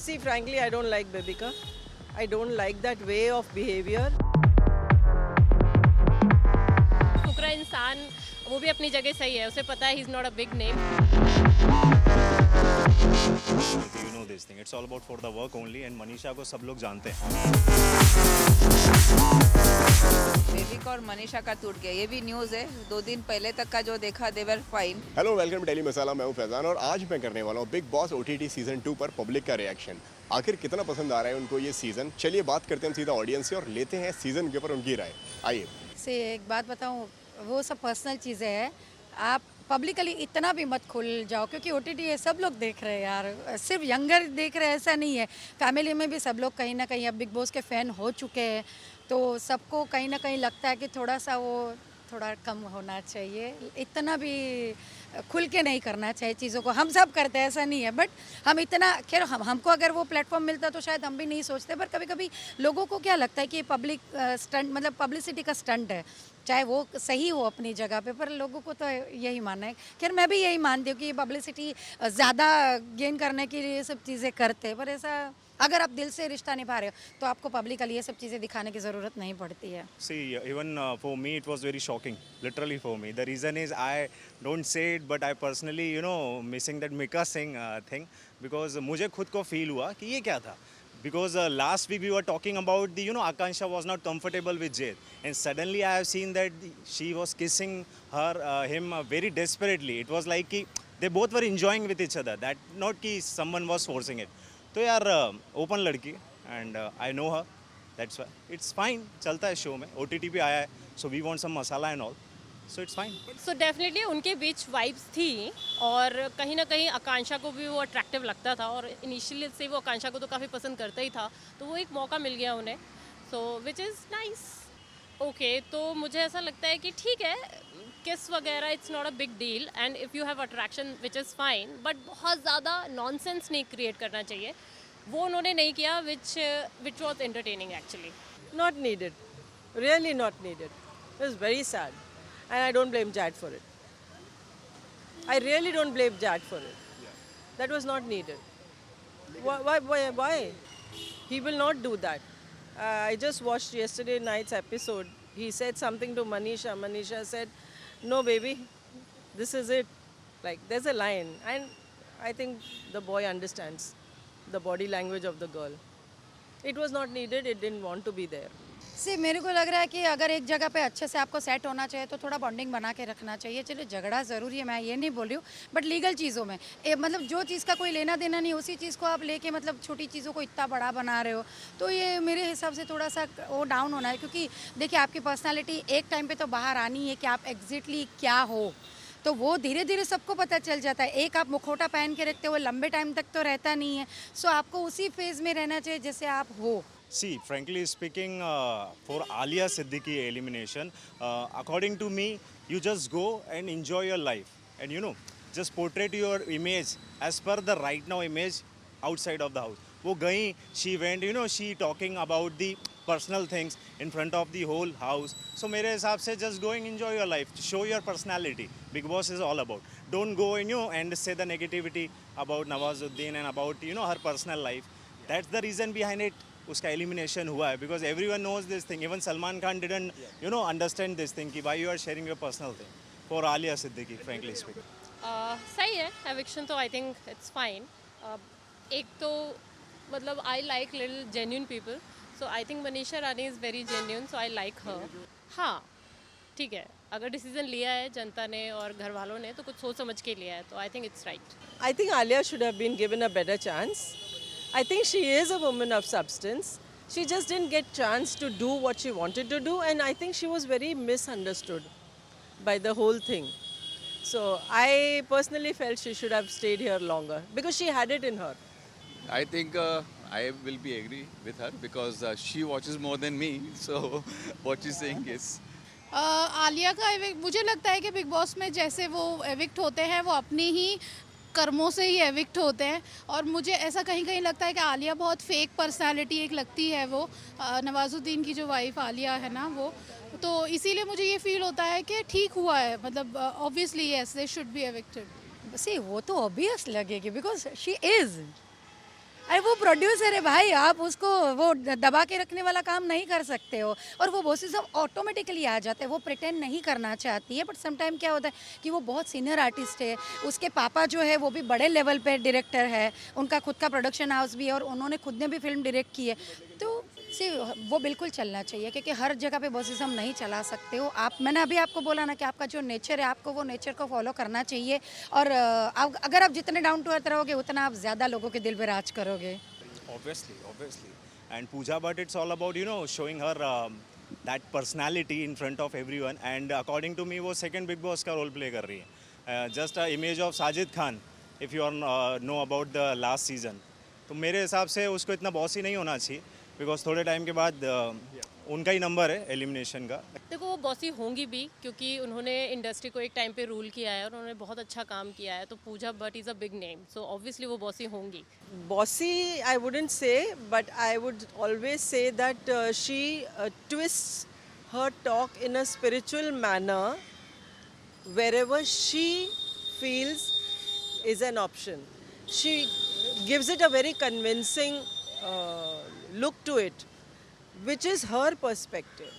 See, frankly, I don't like Bebika. I don't like that way of behavior. फुकरा इंसान वो भी अपनी जगह सही है, उसे पता है he is not a big name. You know this thing. It's all about for the work only and Manisha को सब लोग जानते हैं. बेबिक और मनीषा का टूट गया, ये भी न्यूज़ है। 2 दिन पहले तक का जो देखा देवर fine. Hello welcome to Daily Masala, मैं हूं फैजान और आज मैं करने वाला हूं बिग बॉस ओटीटी सीजन 2 पर पब्लिक का रिएक्शन। आखिर कितना पसंद आ रहा है उनको ये सीजन। चलिए बात करते हैं सीधा ऑडियंस से और लेते हैं सीजन के ऊपर उनकी राय। आइए। से एक बात बताऊं, वो सब पर्सनल चीज़ें हैं, आप पब्लिकली इतना भी मत खुल जाओ, क्योंकि ओटीटी है, सब लोग देख रहे हैं यार, सिर्फ यंगर देख रहे हैं ऐसा नहीं है, फैमिली में भी सब लोग कहीं ना कहीं अब बिग बॉस के फ़ैन हो चुके हैं, तो सबको कहीं ना कहीं लगता है कि थोड़ा सा वो थोड़ा कम होना चाहिए, इतना भी खुल के नहीं करना चाहिए चीज़ों को। हम सब करते हैं, ऐसा नहीं है, बट हम इतना खैर हमको अगर वो प्लेटफॉर्म मिलता तो शायद हम भी नहीं सोचते, पर कभी कभी लोगों को क्या लगता है कि ये पब्लिक स्टंट, मतलब पब्लिसिटी का स्टंट है, चाहे वो सही हो अपनी जगह पे, पर लोगों को तो यही मानना है। खैर मैं भी यही मानती हूँ कि ये पब्लिसिटी ज़्यादा गेन करने के लिए ये सब चीज़ें करते हैं, पर ऐसा अगर आप दिल से रिश्ता निभा रहे हो तो आपको पब्लिकली ये सब चीज़ें दिखाने की ज़रूरत नहीं पड़ती है। See, even for me it was very shocking, literally for me. The reason is I don't say it, but I personally, missing that Mika Singh thing because मुझे खुद को feel हुआ कि ये क्या था. Because last week we were talking about the, Akansha was not comfortable with Jade, and suddenly I have seen that she was kissing him very desperately. It was like कि they both were enjoying with each other. That not कि someone was forcing it. तो यार open लड़की and I know her, that's why it's fine, चलता है show में, OTT पे आया है, so we want some masala and all, so it's fine. So definitely उनके बीच वाइब्स थी और कहीं ना कहीं आकांक्षा को भी वो अट्रैक्टिव लगता था और इनिशियली से वो आकांक्षा को तो काफ़ी पसंद करता ही था, तो वो एक मौका मिल गया उन्हें, सो विच इज़ नाइस। ओके, तो मुझे ऐसा लगता है कि ठीक है, किस वगैरह it's not a big deal and if you have attraction which is fine, but बहुत ज़्यादा नॉनसेंस नहीं क्रिएट करना चाहिए, वो उन्होंने नहीं किया which was entertaining actually. Not needed. Really not needed. It was very sad. And I don't blame Jad for it. I really don't blame Jad for it. That was not needed. Why? He will not do that. I just watched yesterday night's episode. He said something to Manisha. Manisha said, "No, baby, this is it." Like, there's a line. And I think the boy understands the body language of the girl. It was not needed. It didn't want to be there. से मेरे को लग रहा है कि अगर एक जगह पे अच्छे से आपको सेट होना चाहिए तो थोड़ा बॉन्डिंग बना के रखना चाहिए। चलो झगड़ा ज़रूरी है, मैं ये नहीं बोल रही हूँ, बट लीगल चीज़ों में मतलब जो चीज़ का कोई लेना देना नहीं, उसी चीज़ को आप लेके मतलब छोटी चीज़ों को इतना बड़ा बना रहे हो, तो ये मेरे हिसाब से थोड़ा सा वो डाउन होना है, क्योंकि देखिए आपकी पर्सनैलिटी एक टाइम पर तो बाहर आनी है कि आप एग्जैक्टली क्या हो, तो वो धीरे धीरे सबको पता चल जाता है। एक आप मुखौटा पहन के रखते हो, लंबे टाइम तक तो रहता नहीं है, सो आपको उसी फेज़ में रहना चाहिए जैसे आप हो। See, frankly speaking, for Alia Siddiqui elimination, according to me, you just go and enjoy your life, and just portray your image as per the right now image outside of the house. वो गई, she went, she talking about the personal things in front of the whole house. So मेरे हिसाब से just go and enjoy your life, show your personality. Big Boss is all about. Don't go and say the negativity about Nawazuddin and about her personal life. That's the reason behind it. उसका elimination हुआ है because everyone knows this thing, even Salman Khan didn't understand this thing कि why you are sharing your personal thing for Aaliya Siddiqui, frankly speaking. सही है, eviction तो I think it's fine. एक तो मतलब I like little genuine people, so I think Manisha Rani is very genuine, so I like her. हाँ ठीक है, अगर डिसीजन लिया है जनता ने और घर वालों ने तो कुछ सोच समझ के लिया है, तो I think it's right. I think Alia should have been given a better chance. I think she is a woman of substance. She just didn't get chance to do what she wanted to do, and I think she was very misunderstood by the whole thing. So I personally felt she should have stayed here longer because she had it in her. I think I will be agree with her because she watches more than me. So what she's saying is. Alia का मुझे लगता है कि big boss में जैसे वो evict होते हैं वो अपनी ही कर्मों से ही एविक्ट होते हैं, और मुझे ऐसा कहीं कहीं लगता है कि आलिया बहुत फेक पर्सनालिटी एक लगती है, वो नवाजुद्दीन की जो वाइफ आलिया है ना, वो तो इसीलिए मुझे ये फील होता है कि ठीक हुआ है, मतलब obviously yes they should be evicted. See वो तो ऑब्वियस लगेगी बिकॉज शी इज़, अरे वो प्रोड्यूसर है भाई, आप उसको वो दबा के रखने वाला काम नहीं कर सकते हो, और वो बॉसिज्म ऑटोमेटिकली आ जाता है। वो प्रिटेंड नहीं करना चाहती है, बट सम टाइम क्या होता है कि वो बहुत सीनियर आर्टिस्ट है, उसके पापा जो है वो भी बड़े लेवल पे डायरेक्टर है, उनका खुद का प्रोडक्शन हाउस भी है और उन्होंने खुद ने भी फिल्म डायरेक्ट की है, तो सी वो बिल्कुल चलना चाहिए, क्योंकि हर जगह पे बॉसिज्म नहीं चला सकते हो आप। मैंने अभी आपको बोला ना कि आपका जो नेचर है, आपको वो नेचर को फॉलो करना चाहिए, और अगर आप जितने डाउन टू अर्थ रहोगे उतना आप ज़्यादा लोगों के दिल पे राज करोगे। Obviously. And Pooja Bhatt, it's all about, showing her that personality in front of everyone. And according to me, वो second Big Boss का role play कर रही है. Just a image of Sajid Khan, if you all know about the last season. तो मेरे हिसाब से उसको इतना बॉस ही नहीं होना चाहिए, बिकॉज थोड़े टाइम के बाद उनका ही नंबर है एलिमिनेशन का. देखो वो बॉसी होंगी भी, क्योंकि उन्होंने इंडस्ट्री को एक टाइम पे रूल किया है और उन्होंने बहुत अच्छा काम किया है, तो Pooja Bhatt is a big name, so obviously वो बॉसी होंगी. Bossy, I wouldn't say, but I would always say that she twists her talk in a spiritual manner wherever she feels is an option. She gives it a very convincing look to it, which is her perspective.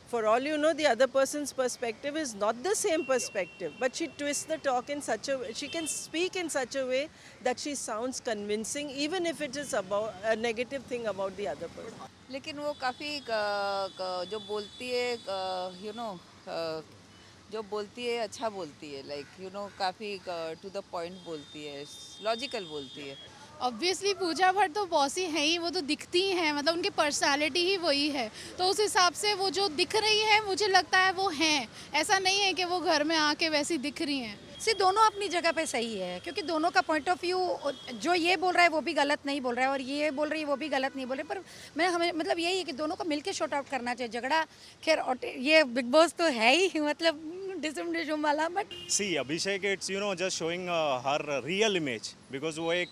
For all you know, the other person's perspective is not the same perspective, but she twists the talk in such a way, she can speak in such a way that she sounds convincing, even if it is about a negative thing about the other person. लेकिन वो काफ़ी जो बोलती है जो बोलती है अच्छा बोलती है, लाइक काफ़ी टू द पॉइंट बोलती है, लॉजिकल बोलती है. ऑब्वियसली पूजा भट्ट तो बॉसी है ही, वो तो दिखती ही हैं, मतलब उनकी पर्सनालिटी ही वही है, तो उस हिसाब से वो जो दिख रही है मुझे लगता है वो हैं, ऐसा नहीं है कि वो घर में आके वैसी दिख रही हैं. सी दोनों अपनी जगह पे सही है, क्योंकि दोनों का पॉइंट ऑफ व्यू, जो ये बोल रहा है वो भी गलत नहीं बोल रहा है और ये बोल रही है वो भी गलत नहीं बोल रहे, पर मैं हमें मतलब यही है कि दोनों को मिलके शॉर्ट आउट करना चाहिए. झगड़ा खैर ये बिग बॉस तो है ही, मतलब डिसम वाला, but see Abhishek, it's just showing her real image, because वो एक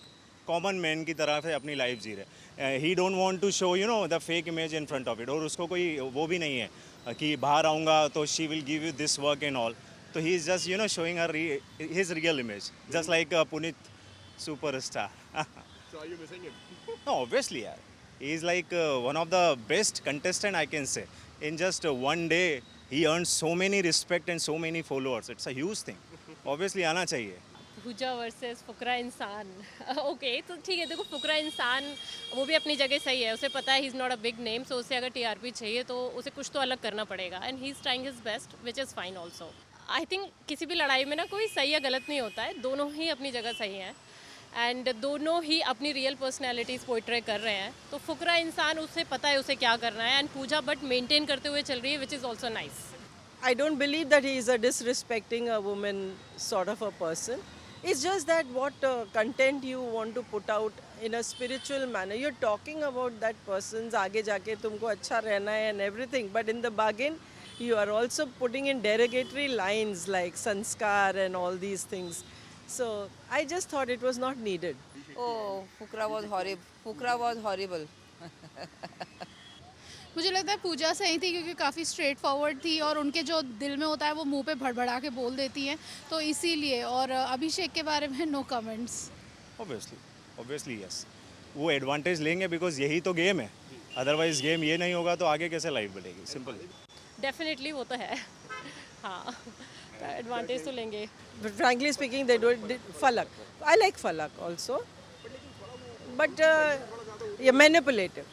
कॉमन मैन की तरह से अपनी लाइफ जी रहे. He don't want to show the fake image in front of it, और उसको कोई वो भी नहीं है कि बाहर आऊँगा तो she will give you this work and all. तो he is just showing her his real image, just like Puneet superstar. So are you missing him? No, obviously, yaar. He is like one of the best contestant, I can say. In just one day, he earned so many respect and so many followers. It's a huge thing. Obviously, आना चाहिए. पूजा versus फुकरा इंसान. Okay तो ठीक है, देखो फुकरा इंसान वो भी अपनी जगह सही है, उसे पता है he is not a big name, so उसे अगर टीआरपी चाहिए तो उसे कुछ तो अलग करना पड़ेगा, and he is trying his best, which is fine also. I think किसी भी लड़ाई में ना कोई सही या गलत नहीं होता है, दोनों ही अपनी जगह सही हैं एंड दोनों ही अपनी रियल पर्सनैलिटीज़ पोर्ट्रे कर रहे हैं. तो फुकरा इंसान, उसे पता है उसे क्या करना है, एंड पूजा बट मेंटेन करते हुए चल रही है, which is also nice. I don't believe that he is a disrespecting a woman sort of a person. It's just that what content you want to put out in a spiritual manner. You're talking about that person's आगे जाके तुमको अच्छा रहना है and everything, but in the bargain you are also putting in derogatory lines like sanskar and all these things. So I just thought it was not needed. Oh, Fukra was horrible. मुझे लगता है पूजा सही थी, क्योंकि काफ़ी straight forward थी और उनके जो दिल में होता है वो मुंह पे भड़बड़ा के बोल देती हैं, तो इसीलिए. और अभिषेक के बारे में नो कमेंट्स. Obviously, yes. वो एडवांटेज लेंगे बिकॉज यही तो गेम है. अदरवाइज गेम ये नहीं होगा तो आगे कैसे लाइफ बढ़ेगी. सिंपल. डेफिनेटली वो तो है. हाँ, एडवांटेज तो लेंगे. But frankly speaking, they did Falak. I like Falak also, but yeah, manipulative.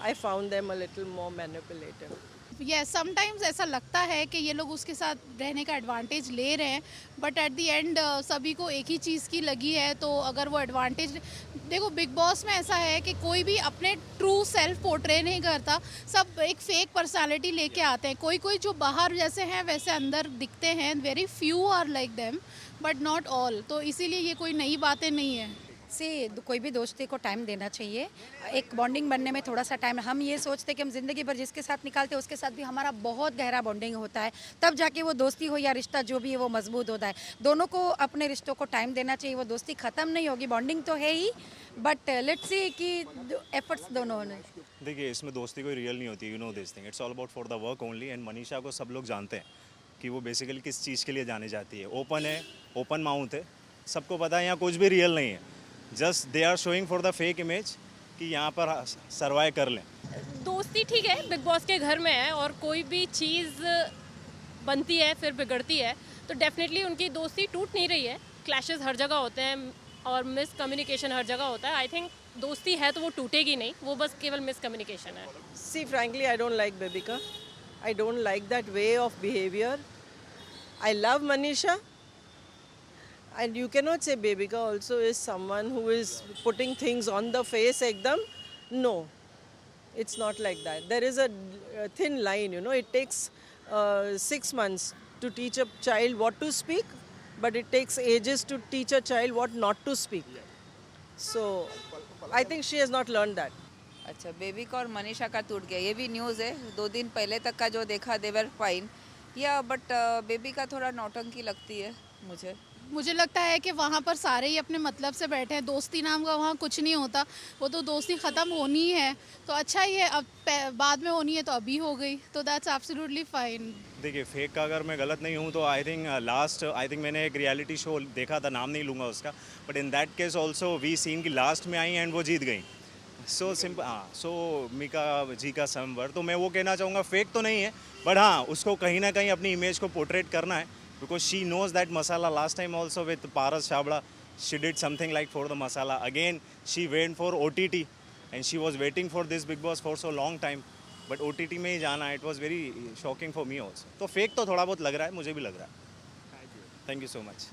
I found them a little more manipulative. Yes, sometimes ऐसा लगता है कि ये लोग उसके साथ रहने का एडवांटेज ले रहे हैं, बट एट द एंड सभी को एक ही चीज़ की लगी है, तो अगर वो एडवांटेज, देखो बिग बॉस में ऐसा है कि कोई भी अपने ट्रू सेल्फ पोर्ट्रे नहीं करता, सब एक फेक पर्सनालिटी लेके आते हैं. कोई जो बाहर जैसे हैं वैसे अंदर दिखते हैं, very few are like them but not all. तो इसीलिए ये कोई नई बातें नहीं है. से कोई भी दोस्ती को टाइम देना चाहिए, एक बॉन्डिंग बनने में थोड़ा सा टाइम. हम ये सोचते हैं कि हम ज़िंदगी भर जिसके साथ निकालते हैं उसके साथ भी हमारा बहुत गहरा बॉन्डिंग होता है, तब जाके वो दोस्ती हो या रिश्ता जो भी है वो मजबूत होता है. दोनों को अपने रिश्तों को टाइम देना चाहिए. वो दोस्ती ख़त्म नहीं होगी, बॉन्डिंग तो है ही, बट लेट्स सी कि एफर्ट्स दोनों ने. देखिए, इसमें दोस्ती कोई रियल नहीं होती. You know this thing. It's all about for the work only. And Manisha को सब लोग जानते हैं कि वो बेसिकली किस चीज़ के लिए जाने जाती है. ओपन है, ओपन माउथ है, सबको पता है यहाँ कुछ भी रियल नहीं है. Just they are showing for the fake image कि यहाँ पर सर्वाइव कर लें. दोस्ती ठीक है, बिग बॉस के घर में है और कोई भी चीज़ बनती है फिर बिगड़ती है, तो डेफिनेटली उनकी दोस्ती टूट नहीं रही है. क्लैशेस हर जगह होते हैं और मिस कम्युनिकेशन हर जगह होता है. आई थिंक दोस्ती है तो वो टूटेगी नहीं, वो बस केवल मिस कम्युनिकेशन है. See, frankly, I don't like Bebika. I don't like that way of behavior. I love Manisha. And you cannot say Bebika also is someone who is putting things on the face ekdam. No, it's not like that. There is a thin line, you know. It takes 6 months to teach a child what to speak, but it takes ages to teach a child what not to speak. So, I think she has not learned that. अच्छा, baby का और मनीषा का टूट गया, ये भी news है. 2 दिन पहले तक का जो देखा देवर फाइन, या बट बेबी का थोड़ा नौटंकी लगती है मुझे. मुझे लगता है कि वहाँ पर सारे ही अपने मतलब से बैठे हैं. दोस्ती नाम का वहाँ कुछ नहीं होता. वो तो दोस्ती ख़त्म होनी ही है तो अच्छा ही है. अब बाद में होनी है तो अभी हो गई, तो दैट्स एब्सोल्युटली फाइन. देखिए, फेक का अगर मैं गलत नहीं हूँ तो आई थिंक मैंने एक रियलिटी शो देखा था, नाम नहीं लूँगा उसका, but in that case also we seen कि लास्ट में आई एंड वो जीत गई. So simple. हाँ, सो मीका जी का समवर, तो मैं वो कहना चाहूँगा फेक तो नहीं है, बट हाँ उसको कहीं ना कहीं अपनी इमेज को पोर्ट्रेट करना है. Because she knows that masala. Last time also with Paras Chabla, she did something like for the masala. Again, she went for OTT and she was waiting for this Big Boss for so long time. But OTT में ही जाना, it was very shocking for me also. तो fake तो थोड़ा बहुत लग रहा है, मुझे भी लग रहा है. Thank you so much.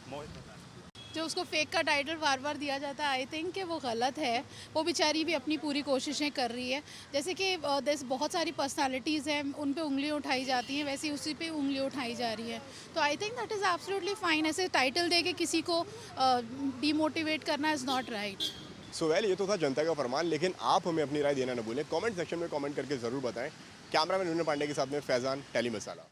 जो उसको फेक का टाइटल बार बार दिया जाता है, आई थिंक कि वो गलत है. वो बेचारी भी अपनी पूरी कोशिशें कर रही है. जैसे कि बहुत सारी पर्सनालिटीज़ हैं, उन पे उंगलियां उठाई जाती हैं, वैसे ही उसी पे उंगलियां उठाई जा रही हैं. तो I think that is absolutely fine. ऐसे टाइटल दे के किसी को डीमोटिवेट करना is not right. So well, ये तो था जनता का फरमान, लेकिन आप हमें अपनी राय देना न भूलें. कमेंट सेक्शन में कमेंट करके ज़रूर बताएं. कैमरामैन विनय पांडे के साथ में फैज़ान, टेली मसाला.